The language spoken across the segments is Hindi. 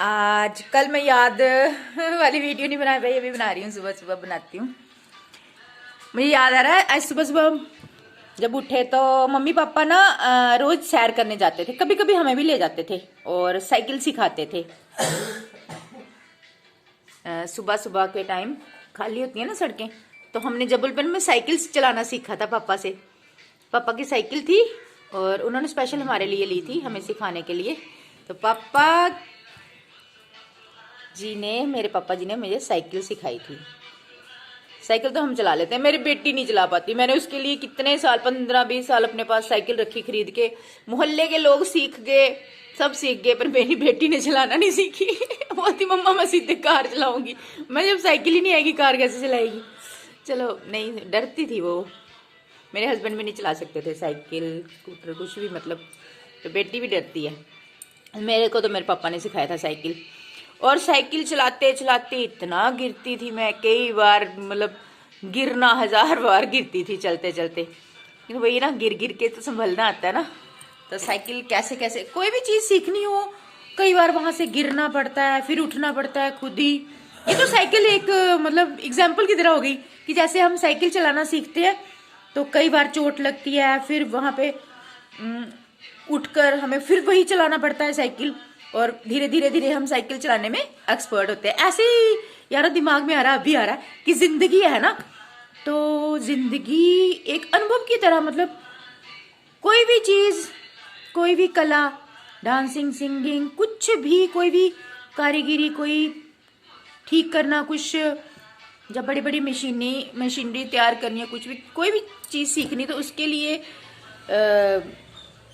आज कल मैं याद वाली वीडियो नहीं बना पाई, अभी बना रही हूँ। सुबह सुबह बनाती हूँ। मुझे याद आ रहा है, आज सुबह सुबह जब उठे तो मम्मी पापा ना रोज सैर करने जाते थे, कभी कभी हमें भी ले जाते थे और साइकिल सिखाते थे। सुबह सुबह के टाइम खाली होती है ना सड़कें, तो हमने जबलपुर में साइकिल चलाना सीखा था पापा से। पापा की साइकिल थी और उन्होंने स्पेशल हमारे लिए ली थी, हमें सिखाने के लिए। तो मेरे पापा जी ने मुझे साइकिल सिखाई थी। साइकिल तो हम चला लेते हैं, मेरी बेटी नहीं चला पाती। मैंने उसके लिए कितने साल, 15-20 साल अपने पास साइकिल रखी खरीद के। मोहल्ले के लोग सीख गए, सब सीख गए, पर मेरी बेटी ने चलाना नहीं सीखी। बोलती मम्मा मैं सीधे कार चलाऊंगी। मैं जब साइकिल ही नहीं आएगी कार कैसे चलाएगी। चलो नहीं, डरती थी वो। मेरे हस्बैंड भी नहीं चला सकते थे साइकिल स्कूटर कुछ भी, मतलब। तो बेटी भी डरती है। मेरे को तो मेरे पापा ने सिखाया था साइकिल। और साइकिल चलाते चलाते इतना गिरती थी मैं, कई बार, मतलब गिरना 1000 बार गिरती थी चलते चलते। लेकिन वही ना, गिर गिर के तो संभलना आता है ना। तो साइकिल कैसे कैसे कोई भी चीज सीखनी हो, कई बार वहां से गिरना पड़ता है, फिर उठना पड़ता है खुद ही। ये तो साइकिल एक मतलब एग्जाम्पल की तरह हो गई कि जैसे हम साइकिल चलाना सीखते हैं तो कई बार चोट लगती है, फिर वहां पे उठकर हमें फिर वही चलाना पड़ता है साइकिल, और धीरे धीरे धीरे हम साइकिल चलाने में एक्सपर्ट होते हैं। ऐसे ही यार दिमाग में आ रहा, अभी आ रहा है कि जिंदगी है ना, तो जिंदगी एक अनुभव की तरह, मतलब कोई भी चीज, कोई भी कला, डांसिंग, सिंगिंग, कुछ भी, कोई भी कारीगिरी, कोई ठीक करना कुछ, जब बड़ी बड़ी मशीनरी तैयार करनी है, कुछ भी, कोई भी चीज सीखनी, तो उसके लिए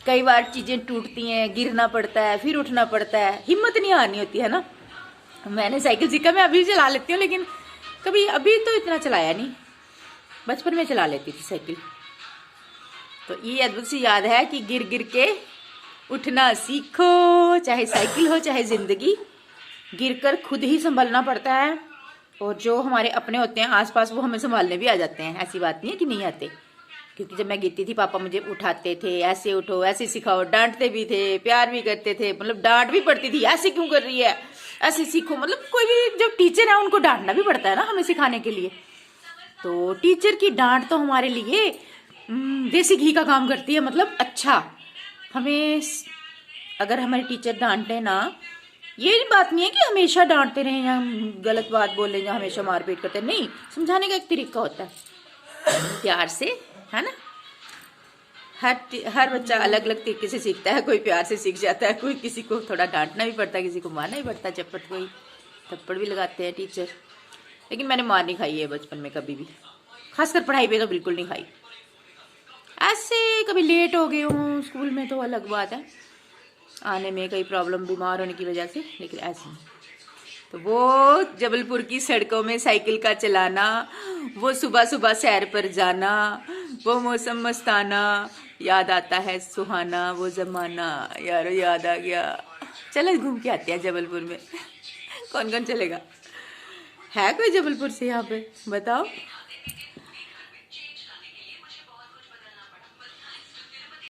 कई बार चीजें टूटती हैं, गिरना पड़ता है, फिर उठना पड़ता है, हिम्मत नहीं हारनी होती है ना। मैंने साइकिल सीखा, मैं अभी चला लेती हूँ, लेकिन कभी अभी तो इतना चलाया नहीं, बचपन में चला लेती थी साइकिल। तो ये अद्भुत सी याद है कि गिर गिर के उठना सीखो, चाहे साइकिल हो चाहे जिंदगी, गिरकर खुद ही संभलना पड़ता है। और जो हमारे अपने होते हैं आसपास, वो हमें संभालने भी आ जाते हैं, ऐसी बात नहीं है कि नहीं आते। क्योंकि जब मैं गिरती थी पापा मुझे उठाते थे, ऐसे उठो, ऐसे सिखाओ, डांटते भी थे, प्यार भी करते थे, मतलब डांट भी पड़ती थी, ऐसे क्यों कर रही है, ऐसे सीखो। मतलब कोई भी जब टीचर है उनको डांटना भी पड़ता है ना हमें सिखाने के लिए। तो टीचर की डांट तो हमारे लिए देसी घी का काम करती है। मतलब अच्छा, हमें अगर हमारे टीचर डांटे ना, ये बात नहीं है कि हमेशा डांटते रहे या गलत बात बोल रहे या हमेशा मारपीट करते, नहीं। समझाने का एक तरीका होता है, प्यार से, है ना। हर बच्चा अलग अलग तरीके से सीखता है। कोई प्यार से सीख जाता है, कोई किसी को थोड़ा डांटना भी पड़ता है, किसी को मारना भी पड़ता है, चप्पट, कोई थप्पड़ भी लगाते हैं टीचर। लेकिन मैंने मार नहीं खाई है बचपन में कभी भी, खासकर पढ़ाई पे तो बिल्कुल नहीं खाई। ऐसे कभी लेट हो गए हूँ स्कूल में तो अलग बात है, आने में कई प्रॉब्लम, बीमार होने की वजह से, लेकिन ऐसे नहीं। तो वो जबलपुर की सड़कों में साइकिल का चलाना, वो सुबह सुबह सैर पर जाना, वो मौसम मस्ताना, याद आता है सुहाना वो जमाना। यार याद आ गया। चलो घूम के आते हैं जबलपुर में। कौन कौन चलेगा? है कोई जबलपुर से यहाँ पे? बताओ।